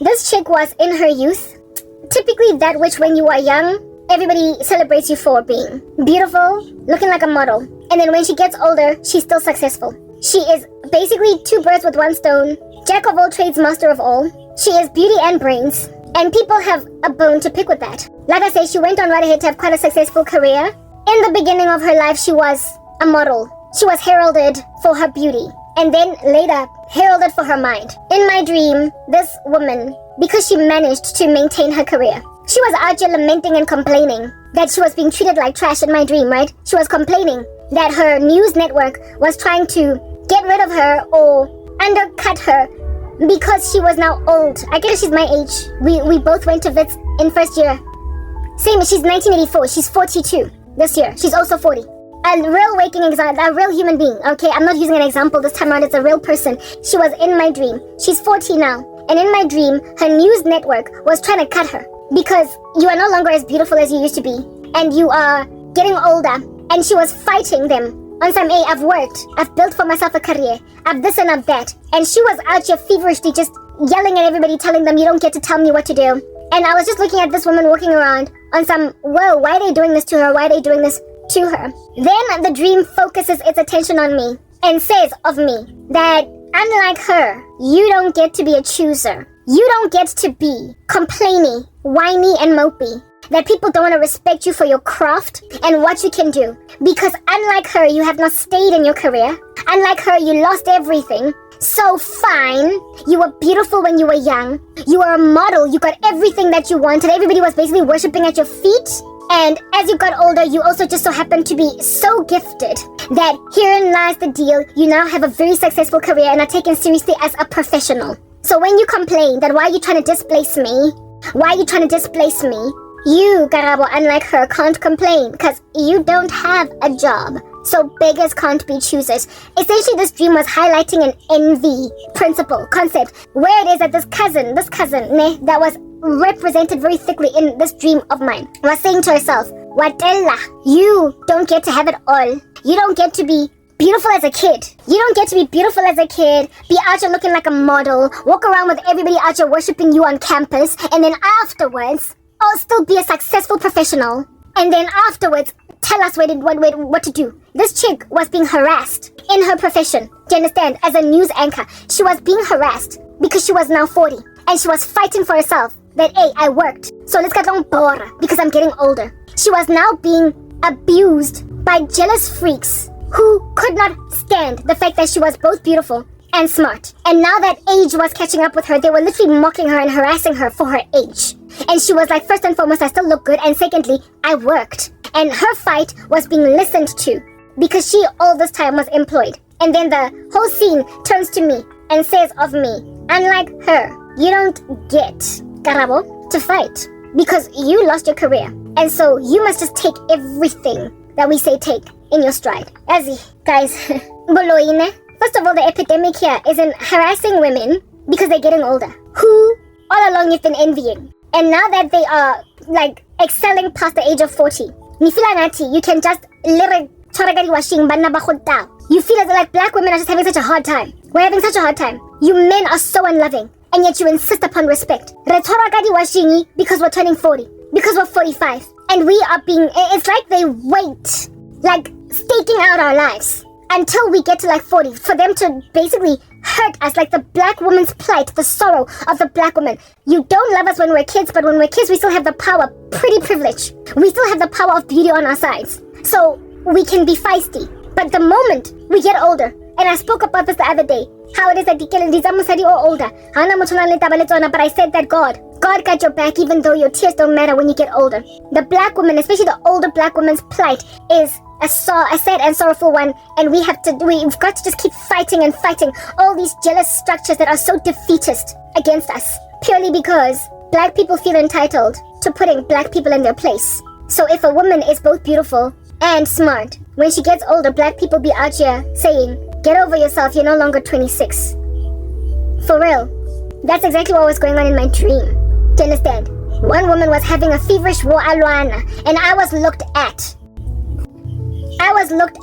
This chick was in her youth, typically that which when you are young, everybody celebrates you for being beautiful, looking like a model. And then when she gets older, she's still successful. She is basically 2 birds with 1 stone, jack of all trades, master of all. She is beauty and brains, and people have a bone to pick with that. Like I said, she went on right ahead to have quite a successful career. In the beginning of her life, she was a model. She was heralded for her beauty, and then later heralded for her mind. In my dream, this woman, because she managed to maintain her career, she was out here lamenting and complaining that she was being treated like trash in my dream, right? She was complaining that her news network was trying to get rid of her or undercut her because she was now old. I guess she's my age. We both went to Wits in first year. Same, she's 1984. She's 42 this year. She's also 40. A real waking example, a real human being. Okay, I'm not using an example this time around. It's a real person. She was in my dream. She's 40 now. And in my dream, her news network was trying to cut her because you are no longer as beautiful as you used to be. And you are getting older. And she was fighting them on some, hey, I've worked. I've built for myself a career. I've this and I've that. And she was out here feverishly just yelling at everybody, telling them, you don't get to tell me what to do. And I was just looking at this woman walking around on some, whoa, why are they doing this to her? Why are they doing this to her? Then the dream focuses its attention on me and says of me that unlike her, you don't get to be a chooser. You don't get to be complainy, whiny, and mopey. That people don't want to respect you for your craft and what you can do. Because unlike her, you have not stayed in your career. Unlike her, you lost everything. So fine. You were beautiful when you were young. You were a model. You got everything that you wanted. Everybody was basically worshipping at your feet. And as you got older, you also just so happened to be so gifted that herein lies the deal. You now have a very successful career and are taken seriously as a professional. So when you complain that why are you trying to displace me? Why are you trying to displace me? You, Karabo, unlike her, can't complain because you don't have a job. So beggars can't be choosers. Essentially, this dream was highlighting an envy principle, concept, where it is that this cousin, that was represented very thickly in this dream of mine, was saying to herself, Watella, you don't get to have it all. You don't get to be beautiful as a kid. You don't get to be beautiful as a kid, be out here looking like a model, walk around with everybody out here worshipping you on campus, and then afterwards, still be a successful professional. And then afterwards, tell us what to do. This chick was being harassed in her profession. Do you understand? As a news anchor, she was being harassed because she was now 40. And she was fighting for herself that, hey, I worked. So let's get on board because I'm getting older. She was now being abused by jealous freaks who could not stand the fact that she was both beautiful and smart. And now that age was catching up with her, they were literally mocking her and harassing her for her age. And she was like, first and foremost, I still look good. And secondly, I worked. And her fight was being listened to because she all this time was employed. And then the whole scene turns to me and says of me, unlike her, you don't get, Karabo, to fight because you lost your career. And so you must just take everything that we say take in your stride. As guys, Boloine. First of all, the epidemic here is in harassing women because they're getting older, who all along you've been envying. And now that they are like excelling past the age of 40, you can just you feel as like black women are just having such a hard time. We're having such a hard time. You men are so unloving, and yet you insist upon respect. Because we're turning 40, because we're 45, and we are being, it's like they wait, like staking out our lives until we get to like 40 for them to basically hurt us, like the black woman's plight, the sorrow of the black woman. You don't love us when we're kids, but when we're kids, we still have the power, pretty privilege. We still have the power of beauty on our sides. So we can be feisty. But the moment we get older, and I spoke about this the other day, how it is that the older. But I said that God got your back even though your tears don't matter when you get older. The black woman, especially the older black woman's plight, is a sad and sorrowful one, and we've got to just keep fighting and fighting all these jealous structures that are so defeatist against us, purely because black people feel entitled to putting black people in their place. So if a woman is both beautiful and smart, when she gets older, black people be out here saying, get over yourself, you're no longer 26. For real. That's exactly what was going on in my dream. Do you understand? One woman was having a feverish war Hlongwane, and I was looked at. Nkare, I was looked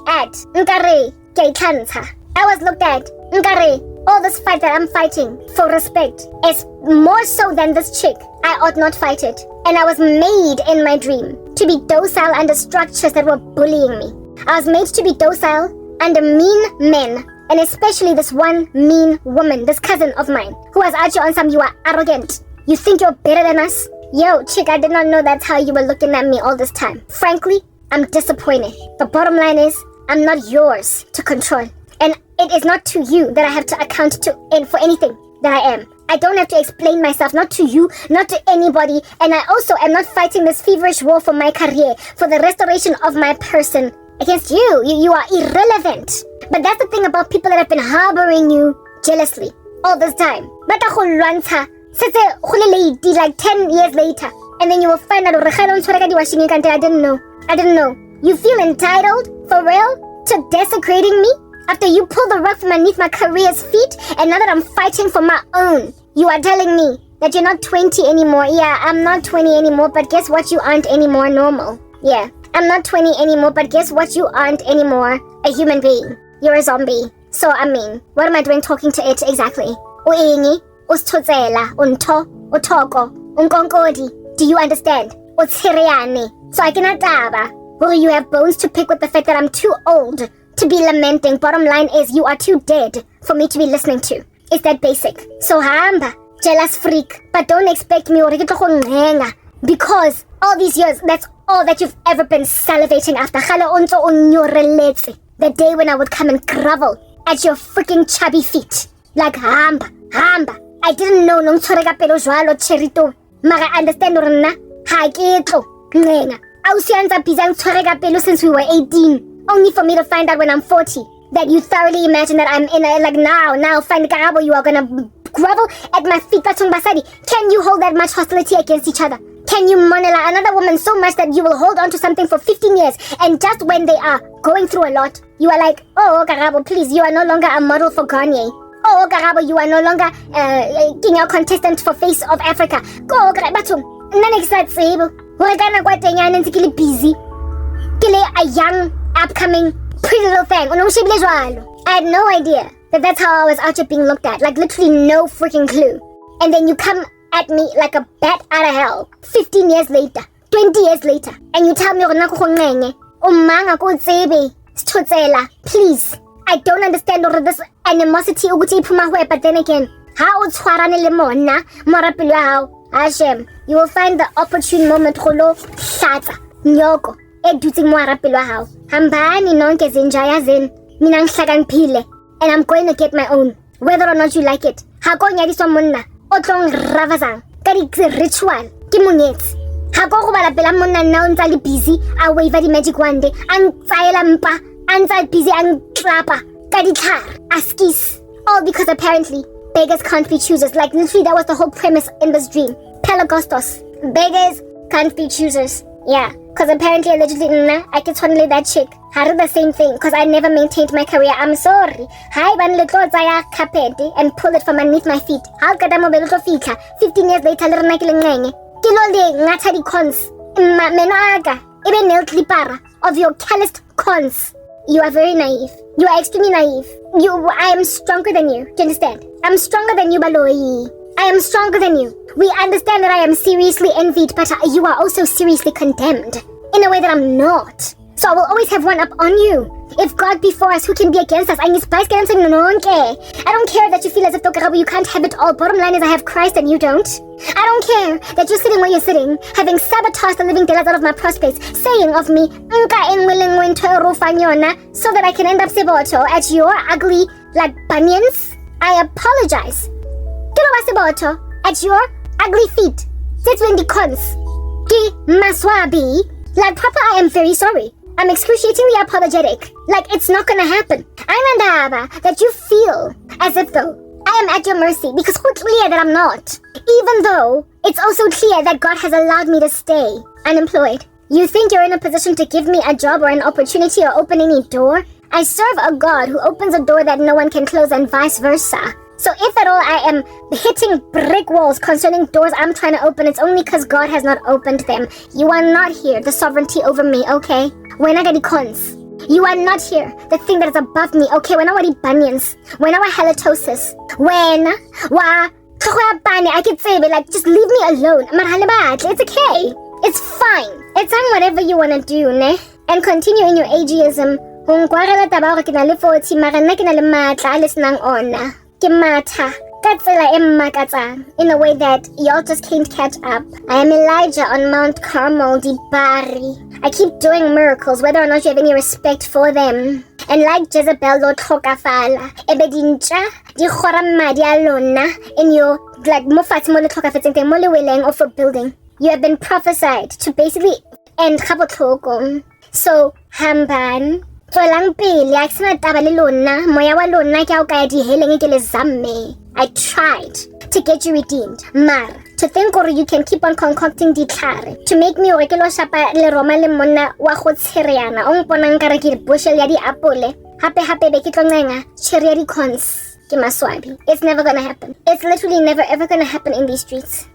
at, Nkare, all this fight that I'm fighting for respect is more so than this chick. I ought not fight it. And I was made in my dream to be docile under structures that were bullying me. I was made to be docile under mean men, and especially this one mean woman, this cousin of mine, who was out here on some, you are arrogant. You think you're better than us? Yo, chick, I did not know that's how you were looking at me all this time. Frankly, I'm disappointed. The bottom line is, I'm not yours to control. And it is not to you that I have to account to for anything that I am. I don't have to explain myself, not to you, not to anybody. And I also am not fighting this feverish war for my career, for the restoration of my person against you. You are irrelevant. But that's the thing about people that have been harboring you jealously all this time. Like 10 years later. And then you will find out, I didn't know. You feel entitled, for real, to desecrating me? After you pull the rug from underneath my career's feet, and now that I'm fighting for my own, you are telling me that you're not 20 anymore. Yeah, I'm not 20 anymore, but guess what? You aren't anymore normal. Yeah, I'm not 20 anymore, but guess what? You aren't anymore a human being. You're a zombie. So, I mean, what am I doing talking to it exactly? Uingi, usthotzela, unto, utoko, unkonkodi. Do you understand? Utsiriane. So I cannot daba. Will you have bones to pick with the fact that I'm too old to be lamenting? Bottom line is, you are too dead for me to be listening to. It's that basic. So hamba, jealous freak. But don't expect me because all these years, that's all that you've ever been salivating after. The day when I would come and grovel at your freaking chubby feet. Like hamba. I didn't know nong tshwarega pelo jwalo cherito. Mara understand rona ha ke tlo ngenga. Ausianza bizang tshwarega pelo since we were 18. Only for me to find out when I'm 40 that you thoroughly imagine that I'm in a, like now, find Karabo, you are gonna grovel at my feet, Batung Basadi. Can you hold that much hostility against each other? Can you monela another woman so much that you will hold on to something for 15 years, and just when they are going through a lot, you are like, oh, Karabo, please, you are no longer a model for Garnier. Oh, Karabo, you are no longer a contestant for Face of Africa. Go, Batung. Nanexatsable. We're gonna go to busy. Kile a young upcoming pretty little thing. I had no idea that that's how I was out here being looked at. Like literally no freaking clue. And then you come at me like a bat out of hell 15 years later, 20 years later, and you tell me please. I don't understand all of this animosity, but then again, how Hashem, you will find the opportune moment nyoko edutsing mo arapelo hao hambani nonke zinjaya zen mina ngihlakanphile, and I'm going to get my own whether or not you like it. Ha go nyadiswa monna o tlong ravazang ka di ritual ke monyetsi. Ha go go bala pela monna nna o ntsa le busy a wave di magic wand ang tsaela mpa ang tsa busy ang clapper ka di tlhare askis, all because apparently beggars can't be choosers. Like literally that was the whole premise in this dream. Pelagostos, beggars can't be choosers. Yeah, because apparently allegedly I could totally that chick. I did the same thing because I never maintained my career. I'm sorry. Hi, ban little zaya kapete and pull it from underneath my feet. How could I move a little fika? 15 years later, little nakilingenge. Kilolde ngatadi cons. Menoaga. Even nail clippara of your calloused cons. You are very naive. You are extremely naive. I am stronger than you. Do you understand? I'm stronger than you, Baloi. I am stronger than you. We understand that I am seriously envied, but you are also seriously condemned in a way that I'm not. So I will always have one up on you. If God be for us, who can be against us? I don't care that you feel as if Karabo, you can't have it all. Bottom line is I have Christ and you don't. I don't care that you're sitting where you're sitting, having sabotaged the living daylights out of my prospects, saying of me, so that I can end up seboto at your ugly, like, bunions. I apologize. At your ugly feet. That's when the cons. Maswabi. Like, Papa, I am very sorry. I'm excruciatingly apologetic. Like, it's not gonna happen. I'm that you feel as if though I am at your mercy, because it's clear that I'm not. Even though it's also clear that God has allowed me to stay unemployed. You think you're in a position to give me a job or an opportunity or open any door? I serve a God who opens a door that no one can close and vice versa. So if at all I am hitting brick walls concerning doors I'm trying to open, it's only because God has not opened them. You are not here, the sovereignty over me, okay? When I get the cons. You are not here. The thing that is above me. Okay, when I want bunions, when I want halitosis, when I can say, like, just leave me alone. It's okay. It's fine. It's on whatever you want to do, ne? And continue in your ageism. In a way that y'all just can't catch up. I am Elijah on Mount Carmel, di Bari. I keep doing miracles, whether or not you have any respect for them. And like Jezebel, Lord Hokafala, Ebedincha, di Horamadi Alona, in your, like, Mofat Mole Tokafeting, Mole Willing, or for building. You have been prophesied to basically end Kabotoko. So, Hamban. I tried to get you redeemed. Mar, to think or you can keep on concocting ditlare to make me orekelo shapa le roma le monna wa go tsheriana o mponang ka re ke bushel ya di apole hape be ke tlongenga cherry ya di cons ke maswabi. It's never gonna happen. It's literally never ever gonna happen in these streets.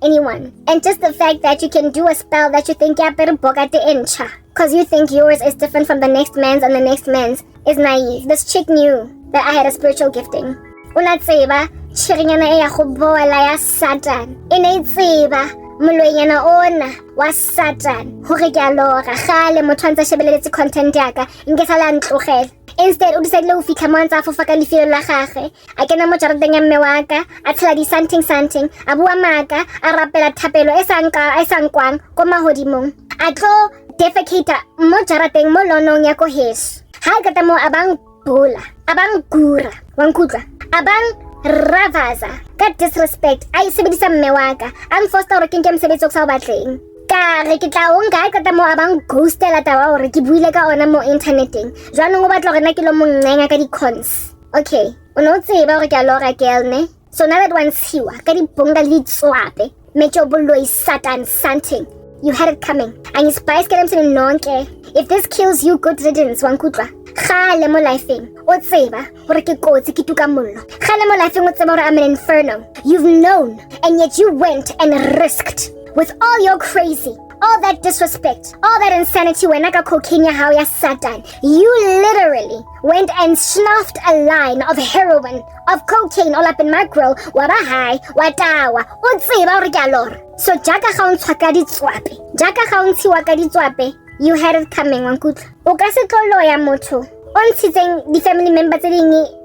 Anyone. And just the fact that you can do a spell that you think because you think yours is different from the next man's and the next man's is naive. This chick knew that I had a spiritual gifting. Unatseba chirinyana e ya go boela ya Satan. Inaitseba molwenyana ona wa Satan. Hore ke a lora gale motho ntse shebeletse content yaka nke sala ntlogela. Instead, o decided to fika months after faka lifilo la gage. A kena mo jarateng ya mme wa ka, a tshela di something, a bua maka, a rapela thapelo e sankwang ko mahodimong. A tlo defecator mo jarateng mo lonong ya ko heso. Ha ka mo abang bula, abang gura, wankutla, abang ravaza. Ka disrespect, ay sebedisa mme wa ka. Ang foster re kinke mosebetsi o sa o batleng. Ka re ke tla o nka ka mo abang ghostela taba hore ke buile ka ona mo interneteng jwanong o batla gore na ke lo mongenga ka di cons. Okay, o no tseba gore ke a lora girl ne. So now that one siwa ka di bonga le tswape metso boloi Satan something. You had it coming and you spice get them nonke. If this kills you, good riddance wankutla. Gale mo lifeng o tseba gore ke kotsi ke tuka mollo. Gale mo lifeng o tseba gore I'm an inferno. You've known and yet you went and risked. With all your crazy, all that disrespect, all that insanity when naka cocaine how ya Satan, you literally went and snuffed a line of heroin, of cocaine all up in my grill, wabahai, watawa, utsiba regalor. So jaka ga di tswape, jaka ga di tswape, you had it coming wankutla. O ka se tloloya motho. On sitting the family members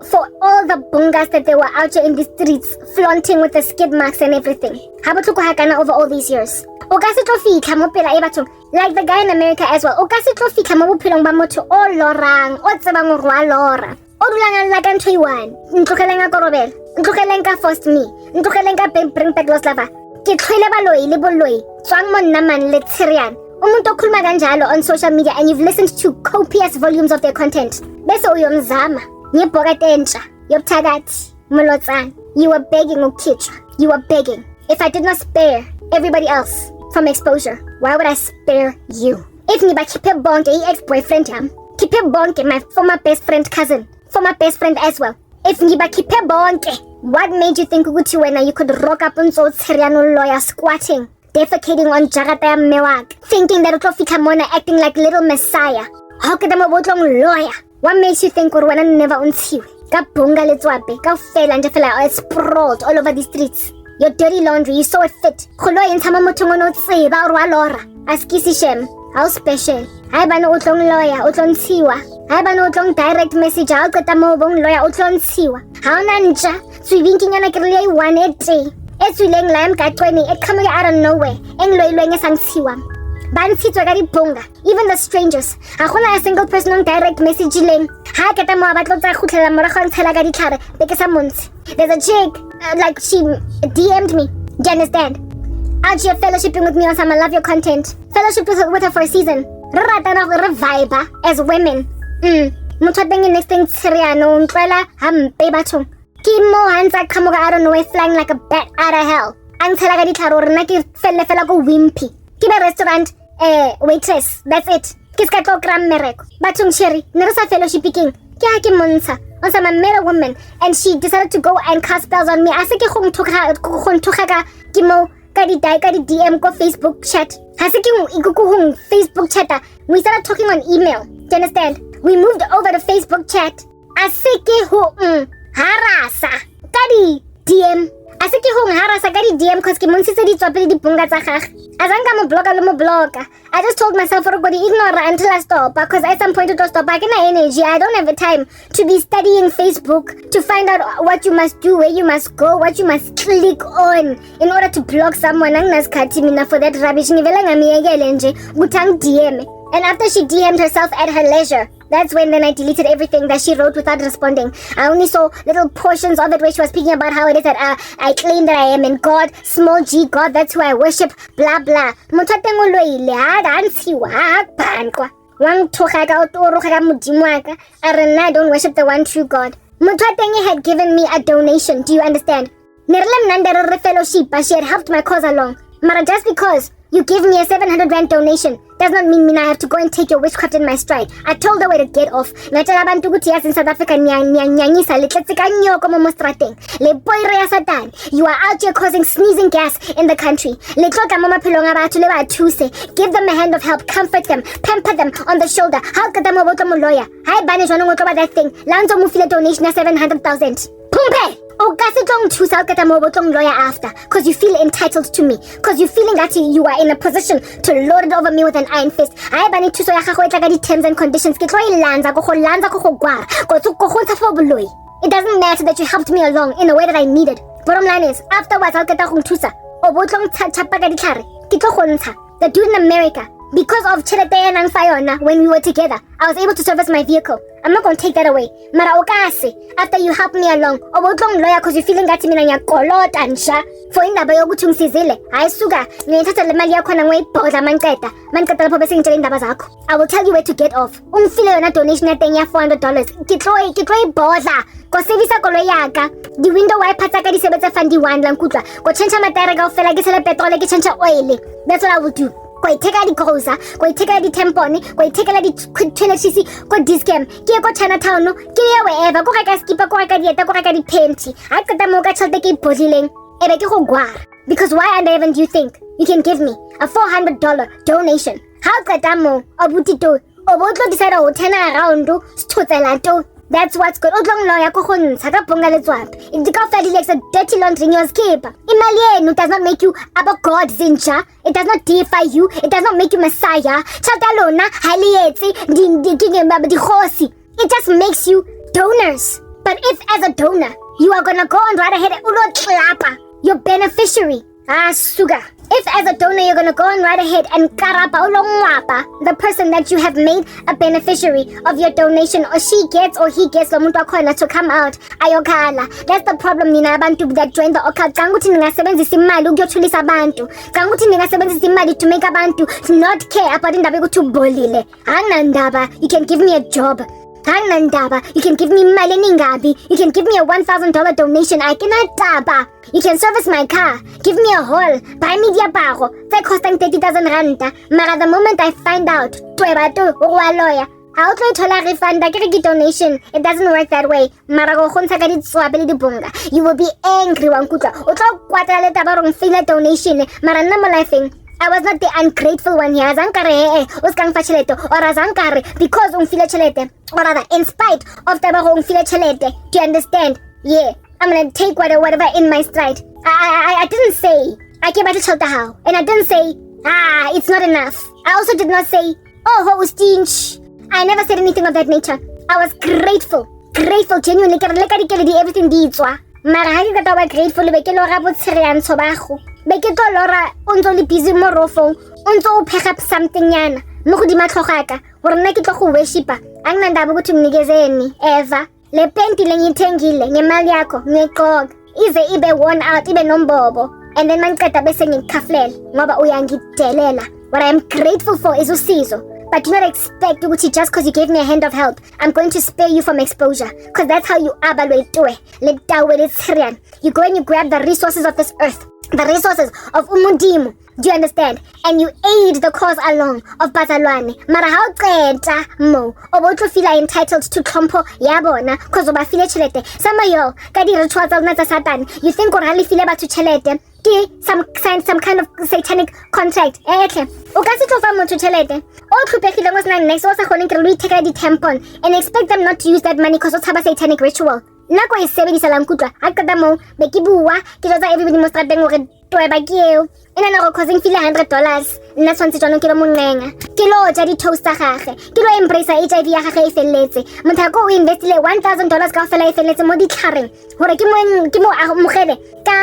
for all the bungas that they were out here in the streets flaunting with the skid marks and everything. Habatuko hakana over all these years. Okasitofika mo pela e bathong like the guy in America as well. Okasitofika mo bophelong ba motho o lorang o tsebang go rwa lora. O dulang la ka ntho iwan. Ntlogelang ka korobela. Ntlogelang ka forced me. Ntlogelang ka bring back lost lover. Ke tlhwele baloi le boloi. Tswang monna man le tshiriana. Umuntu okhuluma kanjalo on social media and you've listened to copious volumes of their content. Bese uyomzama. Ngibhokate entsha. Yobuthakathi. Molotsana. You were begging ukhitshwa. You were begging. If I did not spare everybody else from exposure, why would I spare you? If ngibakhiphe bonke ex-boyfriend yami, khiphe bonke my former best friend cousin, former best friend as well. If ngibakhiphe bonke, what made you think ukuthi wena you could rock up unso tsheriano lawyer squatting? Defecating on Jarata Mewak, thinking that Utlofika Mona acting like little messiah. How could them about lawyer? What makes you think Urwana never owns you? Kabunga Litswape, Ka fell and Jafela sprawled all over the streets. Your dirty laundry, you saw it fit. Koloy and Tamamotongo not say about Walora. Askisi Shem, how special. I ban Utlong lawyer, Utlon Siwa. I ban Utlong direct message, I'll get a mobile lawyer, Utlon Siwa. How nanja, swinking and a grey 180. It's willing lamb got 20, it coming out of nowhere. And loying as siwam. Bansito gari bunga. Even the strangers. Akuna a single person on direct message ling. Ha kata mo abatlo tsa khutlela morago ntshela ka ditlhare beke sa months. There's a chick like she DM'd me. Do you understand? Out here fellowshipping with me on some I love your content. Fellowship with her for a season. Rata na re vibe as women. Motho teng next thing tsiriano ntwela hampe bathong. Kimo hansa kamoga out of nowhere flying like a bat out of hell. Ang tshela ka ditlhare re na ke fella go wimpy. Ke be restaurant waitress. That's it. Ke ska tlo kram mereko. Bathong cherry, ne re sa fellowshipping. Ke ha ke montsha. Also, I met a woman and she decided to go and cast spells on me. I said, ke gong thoga ka ke mo ka di DM ko Facebook chat. Ha se ke Facebook chat. We started talking on email. you understand? We moved over to Facebook chat. Aseke ho harasa kadi DM. Aseke ho harasa kadi DM cause ke montse di tswapele di bunga tsa gagwe. Azanga mo blogger. I just told myself everybody ignore until I stop because at some point it will stop. I can energy. I don't have the time to be studying Facebook to find out what you must do, where you must go, what you must click on in order to block someone. Anginasikhathi mina for that rubbish. Ngivela ngamiyekele nje kutang DM. And after she DM'd herself at her leisure, that's when then I deleted everything that she wrote without responding. I only saw little portions of it where she was speaking about how it is that I claim that I am in God, small g, God, that's who I worship, blah, blah. I don't worship the one true God. Mutwatengi had given me a donation, do you understand? Fellowship, she had helped my cause along. Mara, just because you give me a 700 rand donation does not mean I have to go and take your witchcraft in my stride. I told her where to get off. In South Africa, you are out here causing sneezing gas in the country. Give them a hand of help, comfort them, pamper them on the shoulder. That thing. Lanzo mufile donation of 700,000. Pumpe! After, because you feel entitled to me, because you feeling that you are in a position to lord it over me with an iron fist. It terms and conditions. It doesn't matter that you helped me along in a way that I needed. Bottom line is, afterwards the dude in America, because of Chelete and Fayona, when we were together, I was able to service my vehicle. I'm not going to take that away. Mara okase, after you help me along, obotlong lawyer because you feeling that mina nyakolot ansha. For indaba yokuthi ngisizile, hayi suka, ngiyithatha le mali yakho nangwe ibhodla manceda. Manceda lapho bese ngitshela indaba zakho. I will tell you where to get off. Ungifile yona donation ya $400. Kitlo ibhodla. Go service koloi yaka. The window wiper tsa ka di sebetsa fund 1 la nkutla. Go change matire ka ofela ke sele petrol ke change oil. That's what I will do. Go take the grocer, go take the tampon, go take the toiletries, go discam, go Chinatown, go wherever, go skipper, go dieta, go panty. I got the mocha take bottling. Because why and even do you think you can give me a $400 donation? How could that mo obutito? Obotlo decide to turn around to Stutelato. That's what's good. Odlong lawyer ko khon saka ponga le tswap. It ka fadi like a dirty laundry in your skip. Imali does not make you aba God zinja. It does not deify you. It does not make you Messiah. Chatalona halietsi di hosi. It just makes you donors. But if as a donor you are gonna go and right ahead your beneficiary. Suga. If as a donor you're gonna go and right ahead and karapa the person that you have made a beneficiary of your donation, or she gets or he gets to come out ayokhala. That's the problem nina abantu that join the occult. Kanguthi ningasebenzisa imali ukuyothulisa abantu. Kanguthi ningasebenzisa imali to make abantu not care about indaba ukuthi ubolile. Anandaba, you can give me a job. You can give me mali ningabi. You can give me a $1,000 donation. I cannot daba. You can service my car. Give me a haul. Buy me diaparo. They're costing 30,000 rand. Mara the moment I find out, lawyer, I'll try to refund the donation. It doesn't work that way. You will be angry, Wankuta. Donation. Mara namalaifing. I was not the ungrateful one here. Azankare uskang facilete or azankare because file chelete, or rather in spite of the file chelete. Do you understand? Yeah, I'm gonna take whatever in my stride. I didn't say I came back to shelter how, and I didn't say it's not enough. I also did not say hostinch. I never said anything of that nature. I was grateful, genuinely. Everything deeds wa. Mara ha ke kata grateful be ke lo ga botshereantsho ba go. Be ke to lora onzo le busy mo rofong onzo o phega something yana mo go dima tlhogaka gore nna ke tlo go worshipa angina ndaba ukuthi nginikezeni ever le penti le ngithengile ngemali yakho ngeqoka ize ibe worn out ibe nombobo and then mangiceda bese ngikhafulela ngoba uyangidelela. What I am grateful for is usizo. But do not expect ukuthi just because you gave me a hand of help, I'm going to spare you from exposure. Because that's how you are, you go and you grab the resources of this earth, the resources of Umundimu. Do you understand? And you aid the cause along of Bazalwane. Mara how qeta mo. Obotlo feel entitled to Trompo yabona because oba feel chelete. Some of y'all ka di rituals of Satan. You think or really feel about to chelete? Some kind of satanic contract etle o ka se tlo fa motho tšhelete o tlhopegileng o sena next o sa kgoneng ke re lo ithekela di-tampon and expect them not to use that money because o tshaba satanic ritual nna ko e sebediselang kutlwa a qeta moo be ke bua ke jwetsa everybody mo strateng gore toeba ke eo e nana go causing file $100 nna tshwantse jwanong ke lo mongenga ke lo ja di-toast tsa gage ke lo embrace HIV ya gage e feleletse mothako o investile $1,000 ka fela e feleletse mo ditlhareng gore ke mo amogele ka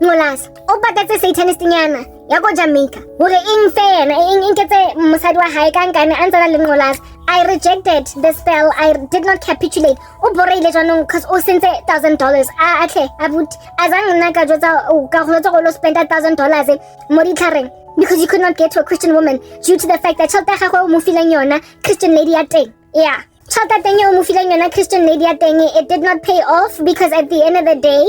ngolasa o patatse satanistingnyana ya ko Jamaica gore eng fe yena eng ketse mosadi wa hae ka nkane a ntsana le ngolasa I rejected the spell. I did not capitulate. O boreile jwanong cause o sentse $1,000. Atle abuti azang nna ka jwetsa ka go lo spend $1,000 mo ditlhareng because you could not get to a Christian woman due to the fact that tšhelete ya gagwe o mo fileng yona Christian lady ya teng. Yeah. Tšhelete ya teng o mo fileng yona Christian lady ya teng, it did not pay off because at the end of the day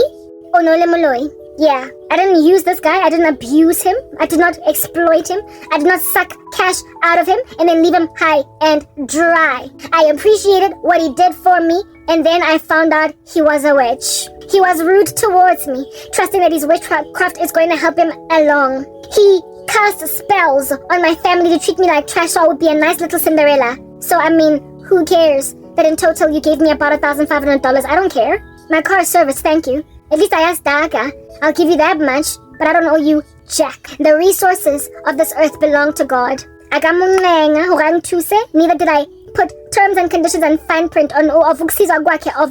o no le moloi. Yeah, I didn't use this guy. I didn't abuse him. I did not exploit him. I did not suck cash out of him and then leave him high and dry. I appreciated what he did for me, and then I found out he was a witch. He was rude towards me, trusting that his witchcraft is going to help him along. He cast spells on my family to treat me like trash, so I would be a nice little Cinderella. So, I mean, who cares that in total you gave me about $1,500? I don't care. My car service, thank you. At least I asked Daka. I'll give you that much, but I don't owe you jack. The resources of this earth belong to God. Neither did I put terms and conditions and fine print on of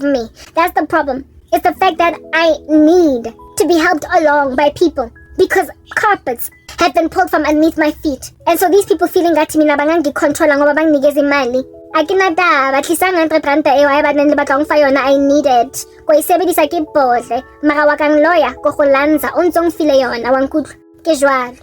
me. That's the problem. It's the fact that I need to be helped along by people because carpets have been pulled from underneath my feet. And so these people feeling that mina bangangi control ngoba bangnikeza imali. Akinataba tlisang R100 eo ay batlang le batlang fa yona I need it. Ko isebedisa ke bohle mara wa kang lawyer ko go lanza o ntsong file yona wa nkutlo ke jwalo.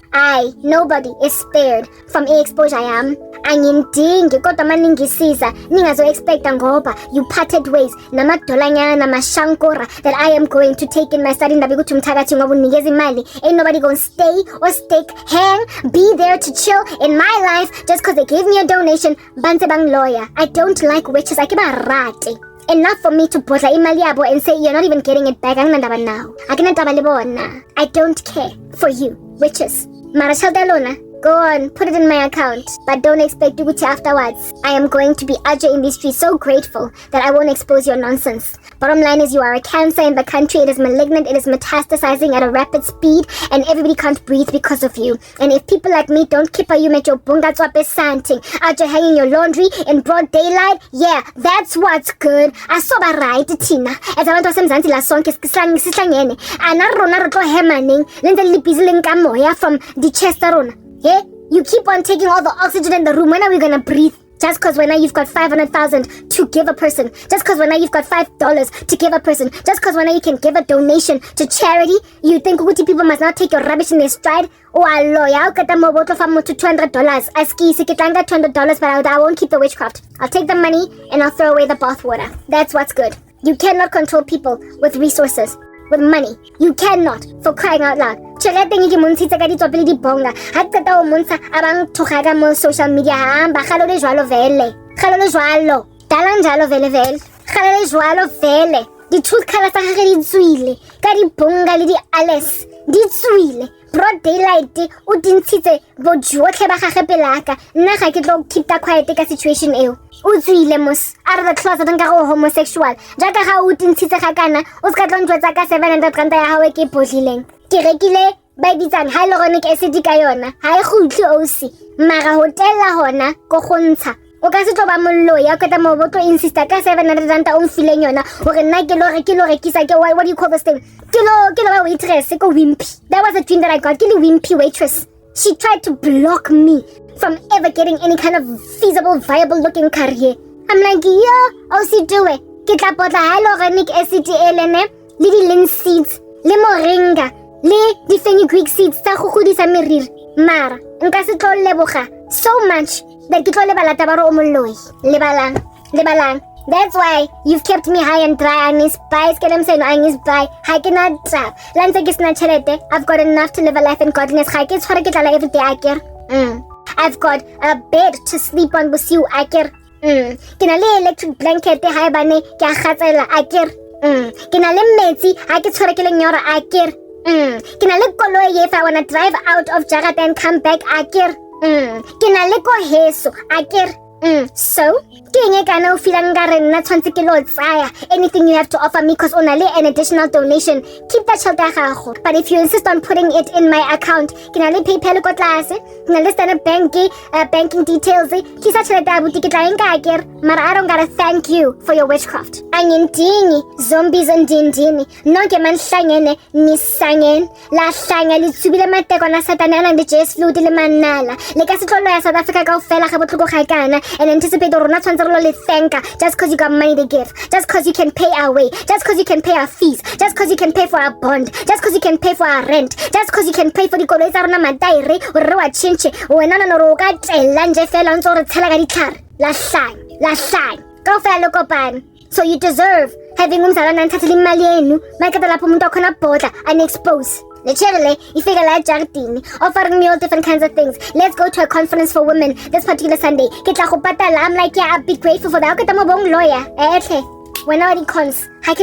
Nobody is spared from exposure yami. Angindingi kodwa maningisiza ningazo expecta ngoba you parted ways namadolanyana namashankora that I am going to take in my study ndabe kuthi umthakathi ngoba unikeza imali. Ain't nobody gonna stay or stick, hang, be there to chill in my life just cause they gave me a donation. Banze bang lawyer. I don't like witches. I kiba rate. Enough for me to botla imali yabo and say you're not even getting it back. Anginandaba now. Akinandaba le bona. I don't care for you, witches. Mara chalda go on, put it in my account, but don't expect to afterwards. I am going to be Aja in these streets, so grateful that I won't expose your nonsense. Bottom line is you are a cancer in the country. It is malignant, it is metastasizing at a rapid speed, and everybody can't breathe because of you. And if people like me don't keep you met your bunga santing, Aja hanging your laundry in broad daylight, yeah, that's what's good. I saw ba right, Tina. As I went to some zanti la song, sislangene. Ana rona rotlo hemaning, lenze lipizi lenkamoya from the Chesterona. Yeah? You keep on taking all the oxygen in the room. When are we gonna breathe? Just cause when now you've got 500,000 to give a person. Just cause when now you've got $5 to give a person. Just cause when now you can give a donation to charity. You think Uguti people must not take your rubbish in their stride? Oh, Allah, I'll get them over to $200. I ski sikitanga $200, but I won't keep the witchcraft. I'll take the money and I'll throw away the bathwater. That's what's good. You cannot control people with resources. With money. You cannot, for crying out loud. Tšhelete ngi montshitse ka ditswapele di bonga. Ha qeta o montsha abang thoga ka mo social media hamba galo le jwalo vele. Galo le jwalo. Dalang jalo vele vele. Galo le jwalo vele. Di truth colors tsa gage di tswile. Ka di bonga le di alles. Di tswile. Broad daylight o dintshitse bo jotlhe ba gage pelaka. Nna ga ke tlo keep that quiet ka situation eo. O tswile mos out of the closet nka go homosexual. Jaka ga o dintshitse ga kana o ska tlo ntwetsa ka 700 ya hawe ke botlileng. Ke rekile ba bitsang hyaluronic acid ka yona. Ha e gutli osi. Mara hotel la hona go gontsha. O ka se tlo ba mollo ya ka ta mo botlo insister ka 700 o mfileng yona hore nna ke lo rekisa ke what do you call this thing? Ke lo waitress ko wimpy. That was a dream that I got. Ke le wimpy waitress. She tried to block me from ever getting any kind of feasible, viable looking career. I'm like, yo, o si do it. Ke tla potla hyaluronic acid elene le di linseeds le moringa le di fenugreek seeds tsa go godisa meriri. Mara nka se tlo leboga so much that ke tlo lebala tabaro o molloi. Lebalang. That's why you've kept me high and dry. I'm inspired. I'm inspired. I cannot trap. I've got enough to live a life in godliness. Every day. I've got a bed to sleep on with you. Kinale electric blanket. Kinale metsi. Ke na le koloi if I wanna drive out of Jakarta and come back akere. Ke na le ko heso akere. So, anything you have to offer me because only an additional donation. Keep that child. But if you insist on putting it in my account, can I pay PayPal ko klase? Can I list a banking details? Kisa chaleta buti kita Mara I don't gotta thank you for your witchcraft. Angin dingi, zombies and dindini. No ke man sangene ni sangen. La sanga li tsubile mateko na satana and the jazz flu dile manala. Le ka setlo ya South Africa ka ofela ga botlhoko ga kana and anticipate rona tshwantse re lo le thanka just because you got money to give, just because you can pay our way, just because you can pay our fees, just because you can pay for our bond, just because you can pay for our rent, just because you can pay for the koloi tsa rona mataere re wa chinche wena no ro ka tsela nje fela ntse re tshela ka ditlhare la hlai ka ofela le kopane. So you deserve having umzalana nthathele imali yenu makata lapho umuntu akhona bhodla unexpose. Literally, you figure like Jardini, offering me all different kinds of things. Let's go to a conference for women this particular Sunday. I'm like, yeah, I'll be grateful for that. I'm a lawyer. When all the cons, if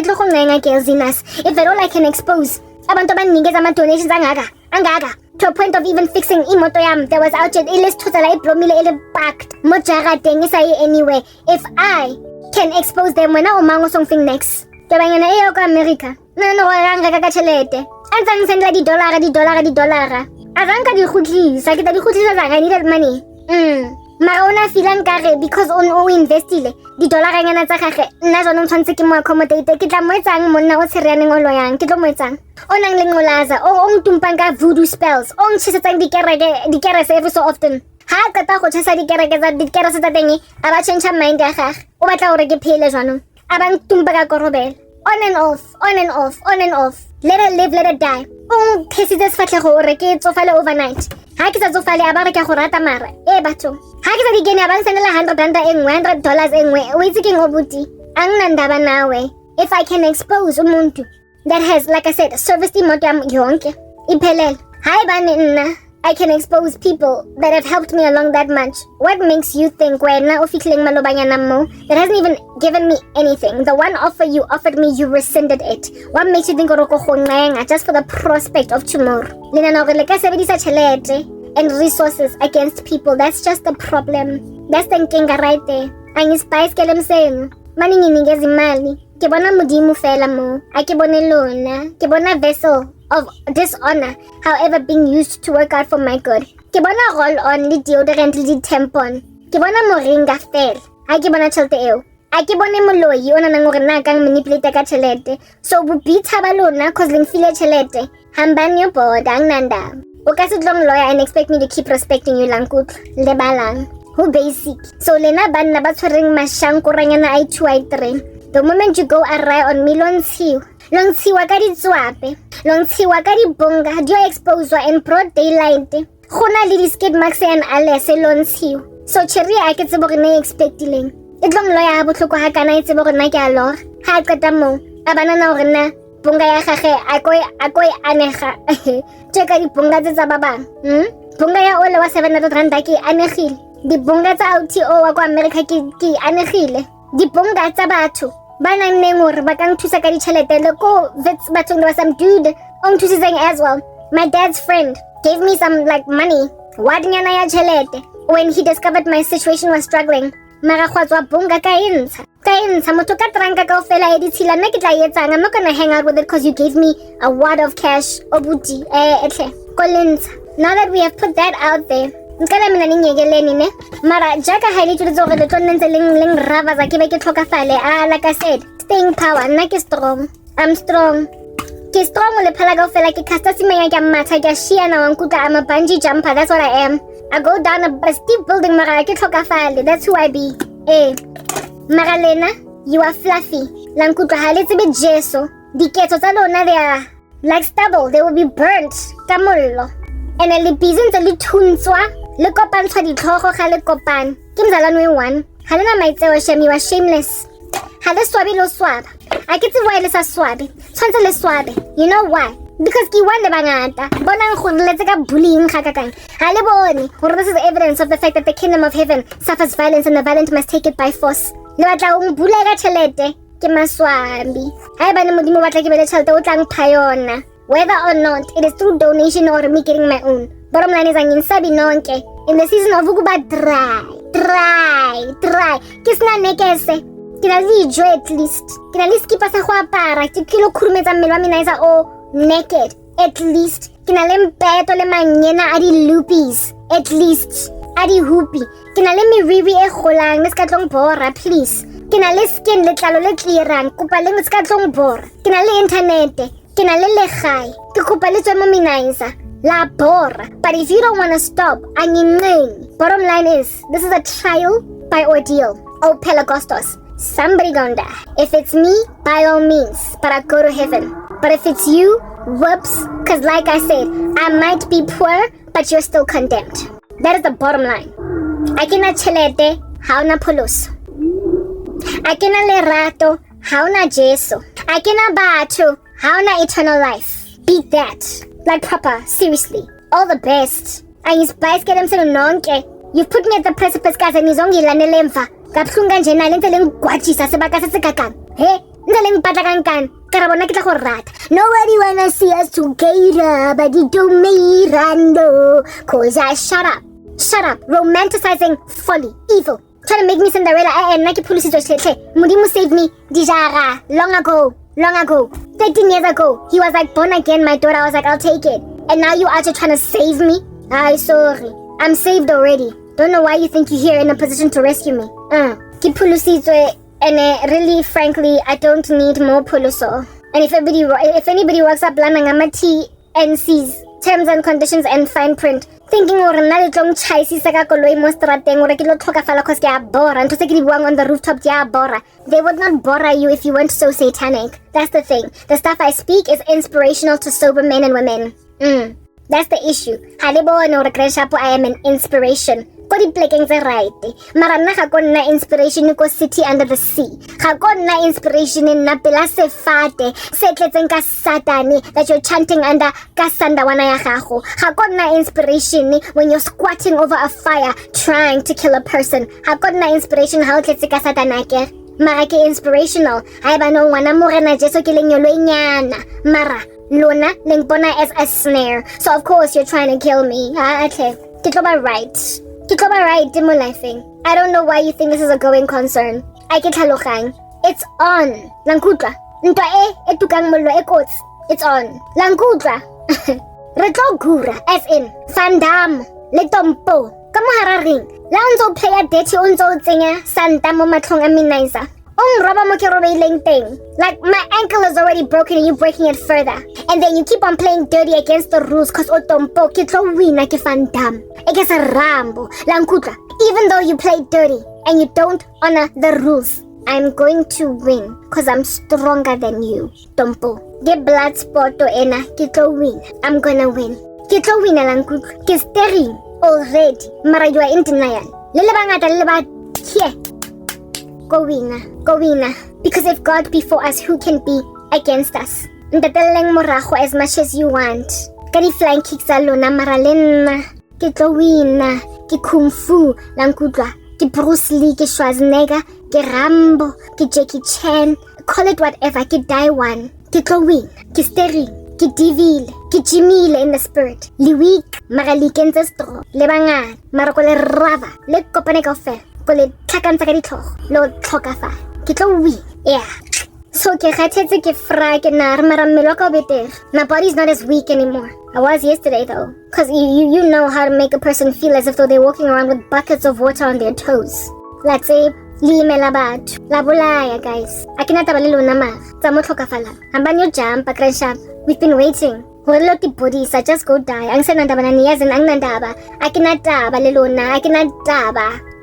at all I can expose, donations to a point of even fixing imotoyam that was out anyway. If I can expose them when I mango something next. America. Ansang send di dollar. Azanka di khutlisa, ke ta di khutlisa I needed money. Maona filang kare because on o investile. Di dollar ngana tsa gage, nna jona ntshwantse ke mo accommodate, ke tla mo etsang monna o tshereaneng o loyang, ke tlo mo etsang. O nang le ngolaza, o ngtumpang ka voodoo spells, o ngtshisetsang dikerese every so often. Ha ka ta go tshasa dikerese tsa teng, aba change mind ya gage. O batla gore ke phele jwanong. Aba ngtumpa ka korobela. On and off. Let her live, let her die. Kesi this fatlego re ke tsofale overnight. Ha ke sa tsofale a ba re ke go rata mara. Batho. Ha ke sa di gene a ba nsendela $100 engwe. O itse keng obuti. Ang nandaba nawe. If I can expose umuntu that has, like I said, serviced imoto yami yonke. Iphelele. Hayi bani nna. I can expose people that have helped me along that much. What makes you think wena ufihleng malobanyana mo that hasn't even given me anything? The one offer you offered me, you rescinded it. What makes you think just for the prospect of tomorrow? And resources against people. That's just the problem. That's the nkinga right there. Angispice ke lemsenu. Mani nginikeza imali. Ke bona modimo fela mo. Ake bone lona. Ke bona vessel of dishonor, however, being used to work out for my good. Ke bona roll on le deodorant le tampon. Ke bona moringa fela. Ha ke bona tšhelete eo. A ke bone moloi o nang gore na kang manipulate ka tšhelete. So bobitha ba lona cause leng file tšhelete. Hambani yo boda ang nanda. O ka se tlong lawyer and expect me to keep respecting you lankut le balang. Who basic. So lena banna ba tshwereng mashankoranyana ai 2 ai 3. The moment you go awry on me Lontshiwa ka ditswape, lontshiwa ka dibonga, dio exposed in broad daylight. Gona le di-skid marks and alese lontshiwa. So cherry a ke tsebo gore ne expectileng. E tlong lawyer ha botlhoko ha kana e tsebo gore na ke a lora. Ha a qeta mo, a banana gore na bonga ya gage a koi anega. Tsheka dibonga tsa ba bang. Bonga ya ole wa 700 rand ke anegile. Dibonga tsa OTO wa kwa America ke anegile. Dibonga tsa batho. Bana nengor bakang thusa ka ditšhelete le ko vets bathong there was some dude on thusang as well. My dad's friend gave me some like money. Wadnyana ya tšhelete when he discovered my situation was struggling. Mara khwatswa bonga ka intsha motho ka tranka ka ofela e ditshila nna ke tla etsang. I'm not gonna hang out with it because you gave me a wad of cash obuti etle kolentsha. Now that we have put that out there, nkala mina ninyekeleni ne mara jaka haile tlo tso re tlo ntse leng rava za ke be ke tlhokafale. Like I said, staying power nna ke strong. I'm strong. Ke strong le phala ka ofela ke casta simenya ke matha ke shia na wankuta. I'm a bungee jumper. That's what I am. I go down a steep building mara ke tlhokafale. That's who I be. Mara lena, you are fluffy. Lankutwa hale tsebe jeso. Diketso tsa lona they are like stubble. They will be burnt ka mollo. And le busy ntse le thuntswa. Le kopantshwa ditlhogo ga le kopane. Ke mzalwane one. Ha lena maitseo shame, you are shameless. Ha le swabe lo swaba. A ke tse boele sa swabe. Tshwantse le swabe. You know why? Because ke one le bangata. Bonang go letse ka bullying ga kakang. Ha le bone. Gore this is evidence of the fact that the kingdom of heaven suffers violence and the violent must take it by force. Le batla o mbula ka tšhelete ke maswabi. Ha e bane modimo batla ke bele tšhelete o tlang phayona. whether or not it is through donation or me getting my own. Bottom line is anginsabi nonke. In the season of ukuba dry. Kisna nekese. Kina lijo at least. Kina least kipa sa go apara. Kilo khurumeta mmele wa mina isa o naked. At least. Kina le mpeto le manyena a di loopies. At least. A di hoopy. Kina le miriri e golang le ska tlong bora please. Kina le skin le tlalo le clearang. Kopa le ska tlong bora. Kina le internet. Kina le legai. Ke kopa le tswe mo minaisa. La bora. But if you don't want to stop, bottom line is, this is a trial by ordeal. Oh, Pelagostos. Somebody gonna die. If it's me, by all means, but I go to heaven. But if it's you, whoops, because like I said, I might be poor, but you're still condemned. That is the bottom line. Akina chelete, hauna puluso. Akina lerato, hauna Jesu. Akina batu, hauna eternal life. Beat that. Like proper, seriously. All the best. And spice get himself nonke. You've put me at the precipice, guys, and izongi lanelemva. Kapsunga njena lente lengwachisa sebaka sesekakang. Hey, ndeleng patakankan. Karabo na kitla go rata. Nobody wanna see us together, but you don't mirando. Koza, shut up. Shut up. Romanticizing folly, evil. Trying to make me Cinderella. Naki police Mudimu saved me. Dijara. Long ago. 13 years ago. He was like, born again, my daughter. I was like, I'll take it. And now you are just trying to save me? Sorry. I'm saved already. Don't know why you think you're here in a position to rescue me. Kipulusizwe, and really, frankly, I don't need more puluso. And if anybody walks up lanangamati and sees terms and conditions and fine print, thinking or nalitong chaisi saka koloi mostrateng or kilo toka fala cause kya bora and to take on the rooftop kya bora. They would not bora you if you weren't so satanic. That's the thing. The stuff I speak is inspirational to sober men and women. That's the issue. Halibo no regreshapo, I am an inspiration. Kodi plekeng ze right. Marana ga konna inspiration ko city under the sea. Ga konna inspiration in na pela se fate, se tletseng ka satani that you're chanting under ka sandawana ya gago. Ga konna inspiration when you're squatting over a fire trying to kill a person. Ga konna inspiration ha o tletse ka satana ke. Mara ke inspirational. Ai ba no wana morena Jesu ke lenyolo nyana. Mara Luna lengpona as a snare. So of course you're trying to kill me. Okay. Kitloba right. I don't know why you think this is a going concern. It's on. Langkutla. It's on. Langkutla. Retlogura. As in. Fandam. Letompo. Kamuhara ring. Lanzo play a dirty unzo zinga. Santamo matlong aminaisa. Like my ankle is already broken and you breaking it further. And then you keep on playing dirty against the rules cause otompo kitlo wina ke fandam. Ekes rambo. Lankutla. Even though you play dirty and you don't honor the rules, I'm going to win cause I'm stronger than you. Tompo. Get blood spot to ena kitlo win. I'm gonna win. Kitlo wina lankutla. Kistering already. Mara you are in denial. Lelebangata here. Go winner. Because if God be for us, who can be against us? Ndateleng morago as much as you want. Kadi flying kicks alona maralena. Ke tlo winner. Ke kung fu lankutla. Ke Bruce Lee, ke Schwarzenegger, ke Rambo, ke Jackie Chan. Call it whatever. Ke die one. Ke tlo win. Ke steering. Ke divile. Ke jimile in the spirit. Liwik. Marali kenze stro. Lebanga. Marako le rava. Le kopane kaofela. Kole tlhakantsha ka ditlhogo lo tlhokafa ke tlo wi so ke kgathetse ke fra ke nare mara mmelo ka beter. My body's not as weak anymore. I was yesterday though, cause you know how to make a person feel as if though they're walking around with buckets of water on their toes. Let's say limela batho la bolaya guys. Akinata ba le lona ma tsa mo tlhokafala ambanyo jump akrensha. We've been waiting. Holoti bodies, I just go die. Ang sanandaba na niya zin ang nandaba. Akinataba lelona,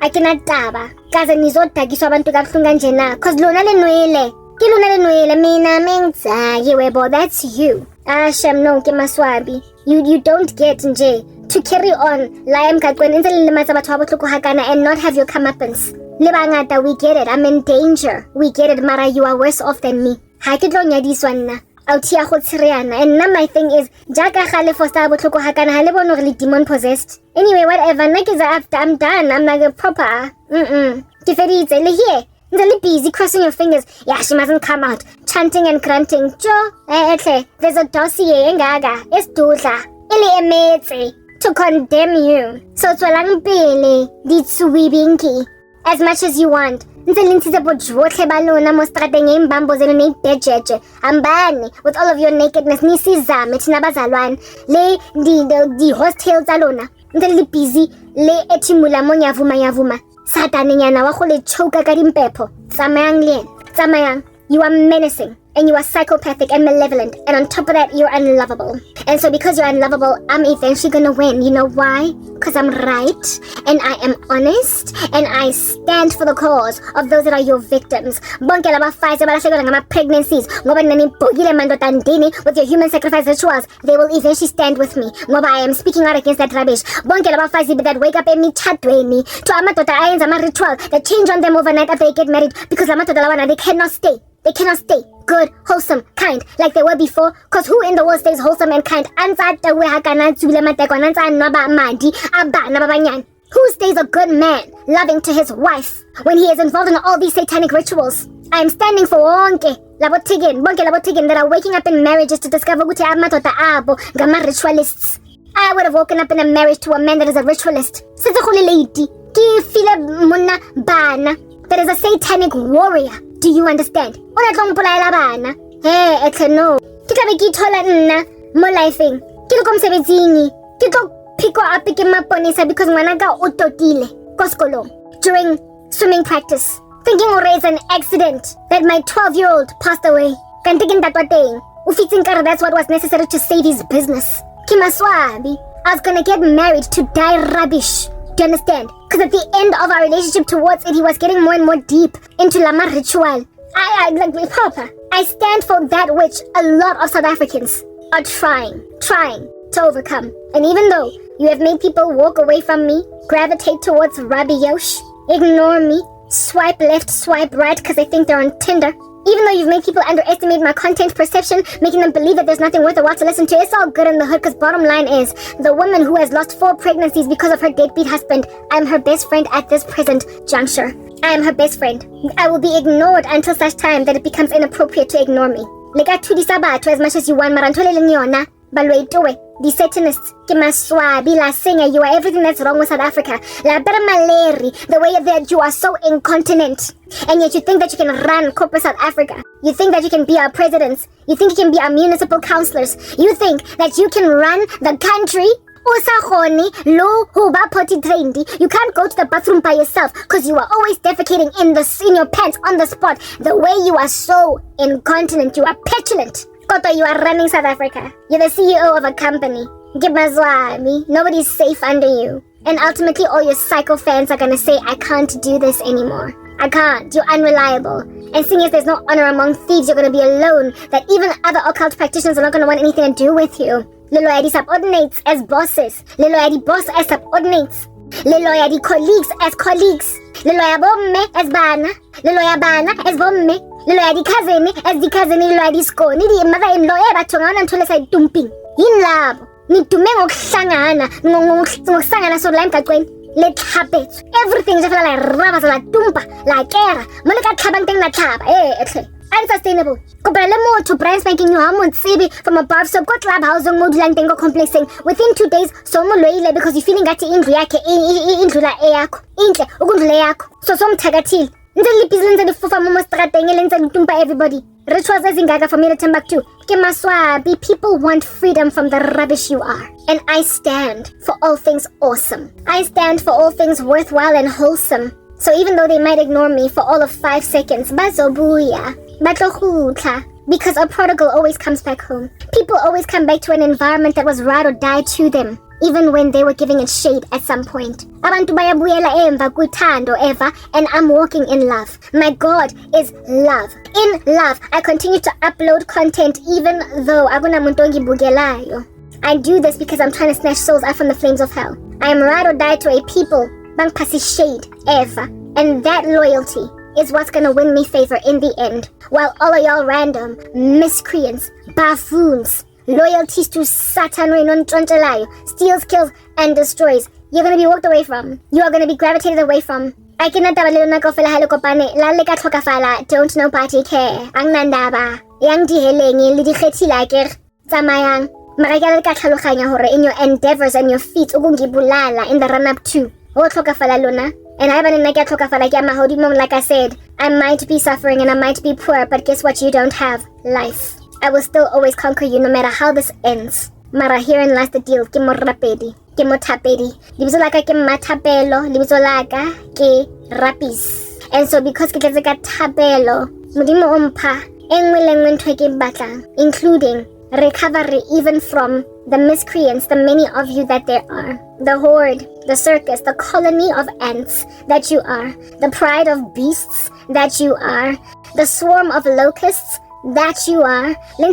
akinataba. Kaza nizota giswa bantu kabuhlunga njena. Cause lona lenwele. Kilona lenwele mina mengza yewebo. That's you. Shem no ke maswabi. You don't get nje to carry on. Layam kakwen inzele limaza batho abatloko hakana and not have your comeuppance. Lebangata, we get it. I'm in danger. We get it, Mara. You are worse off than me. Ha ke tlo nyadiswa nna. And now my thing is Jaka Khale for Star Botloko Hakana Halebo really demon possessed. Anyway, whatever, I'm done. I'm like a proper Tiferi here. Really busy crossing your fingers. Yeah, she mustn't come out. Chanting and grunting. There's a dossier ngaga. It's dudla. Ili emetse to condemn you. So tswelang pele ditsuwibinki as much as you want. Ntse le ntshitse bojotlhe ba lona mo strateng e mbambo zeno ne itejeje. Ambani with all of your nakedness nisizame thina bazalwane le di hostels tsa lona. Ntse le busy le etimula mo nyavuma. Sataninyana wa go le choka ka dimpepho. Tsamayang. You are menacing. And you are psychopathic and malevolent. And on top of that, you're unlovable. And so because you're unlovable, I'm eventually gonna win. You know why? Because I'm right. And I am honest. And I stand for the cause of those that are your victims. Bonke laba fights abalahlekelwa ngama pregnancies. Ngoba nanibhokile mandodandini with your human sacrifice rituals. They will eventually stand with me. Ngoba I am speaking out against that rubbish. Bonke laba fights that wake up emithadweni. To amadoda ayenza ama ritual that change on them overnight after they get married. Because amadoda lawana, they cannot stay. They cannot stay good, wholesome, kind, like they were before. Cause who in the world stays wholesome and kind? Who stays a good man, loving to his wife, when he is involved in all these satanic rituals? I am standing for bonke labotigin that are waking up in marriages to discover ukuthi amadoda abo ngama ritualists. I would have woken up in a marriage to a man that is a ritualist. That is a satanic warrior. Do you understand? Hey, no. Mo lifeng. Pick up because managa utotile koskolong during swimming practice. Thinking it's an accident that my 12-year-old passed away. That's what was necessary to save his business. Kimaswabi. I was gonna get married to die rubbish. Do you understand? Because at the end of our relationship towards it, he was getting more and more deep into Lama ritual. I stand for that which a lot of South Africans are trying to overcome. And even though you have made people walk away from me, gravitate towards Rabbi Yosh, ignore me, swipe left, swipe right because they think they're on Tinder, even though you've made people underestimate my content perception, making them believe that there's nothing worth a while to listen to, it's all good in the hood because bottom line is, the woman who has lost 4 pregnancies because of her deadbeat husband, I'm her best friend at this present juncture. I am her best friend. I will be ignored until such time that it becomes inappropriate to ignore me. As much as you want, the Satanists, la singer, you are everything that's wrong with South Africa. La maleri, the way that you are so incontinent. And yet you think that you can run corporate South Africa. You think that you can be our presidents. You think you can be our municipal councillors. You think that you can run the country. You can't go to the bathroom by yourself because you are always defecating in your pants on the spot. The way you are so incontinent, you are petulant. Koto, you are running South Africa. You're the CEO of a company. Nobody's safe under you. And ultimately, all your psycho fans are gonna say, I can't do this anymore. I can't. You're unreliable. And seeing as there's no honor among thieves, you're gonna be alone. That even other occult practitioners are not gonna want anything to do with you. Liloyadi subordinates as bosses. Liloyadi boss as subordinates. Liloyadi colleagues as colleagues. Liloya bomme as bana. Liloya bana as bomme. Liloyadi cousin as the cousin. Liloyadi sko. Nidi mother-in-law batongana ntole sa dumping. Yinlabo. Nitume ngokusangana so la emgaqweni. Let habits. Everything just like rubber, like tumpa, like era. Malika tlhabang na tlhaba. Unsustainable. Kopela mo to brand spanking new hamon sibi from above so go clubhouse modulang tengo complexing within 2 days so mo loile because you feeling ngathi indlu yakhe indlula eyakho inhle ukundlula yakho so somthakathile nze lipizile nze lifufa mo strateng lenze litumpa everybody rituals ezingaka for me to Timbuktu ke maswabi. People want freedom from the rubbish you are, and I stand for all things awesome. I stand for all things worthwhile and wholesome. So even though they might ignore me for all of 5 seconds, bazobuya, batlohutla, because a prodigal always comes back home. People always come back to an environment that was ride or die to them, even when they were giving it shade at some point. Abantu bayabuyela emva kuthando eva, and I'm walking in love. My God is love. In love, I continue to upload content even though akunamuntu ongibukelayo. I do this because I'm trying to snatch souls out from the flames of hell. I am ride or die to a people bang pasi shade ever, and that loyalty is what's gonna win me favor in the end. While all of y'all random miscreants, buffoons, loyalties to Satan steals, kills, and destroys, you're gonna be walked away from. You are gonna be gravitated away from. I cannot taba le lona kaofela ha le kopane la le ka tlhokafala, don't nobody care. Ang nandaba yang di heleng le di khethile akere tsamayang mara ke le ka tlhaloganya hore in your endeavors and your feet o ngibulala in the run up to o tlhokafala lona. And I nna ke tlhokafala ke mahodimo, like I said, I might be suffering and I might be poor, but guess what? You don't have life. I will still always conquer you no matter how this ends. Mara herein lies the deal. Ke mo rapedi, ke mo thapedi. Lebitso la ka ke Mathapelo, lebitso la ka ke Rapis. And so because ke tletse ka thapelo, modimo o mpha engwe le engwe ntho e ke batlang, including recovery even from the miscreants, the many of you that there are, the horde, the circus, the colony of ants that you are, the pride of beasts that you are, the swarm of locusts that you are. The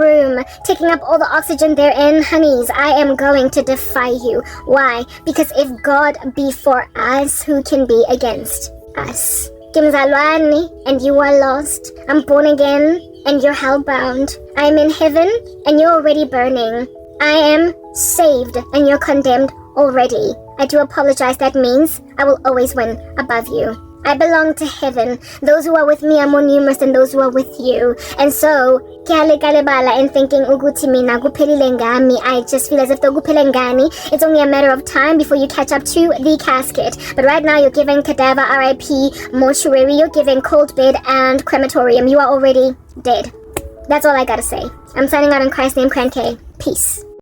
room, taking up all the oxygen therein, honeys. I am going to defy you. Why? Because if God be for us, who can be against us? And you are lost. I'm born again and you're hellbound. I'm in heaven and you're already burning. I am saved and you're condemned already. I do apologize. That means I will always win above you. I belong to heaven. Those who are with me are more numerous than those who are with you. And so, and thinking, I just feel as if it's only a matter of time before you catch up to the casket. But right now, you're giving cadaver, RIP, mortuary, you're giving cold bed and crematorium. You are already dead. That's all I gotta say. I'm signing out in Christ's name, Crank K. Peace.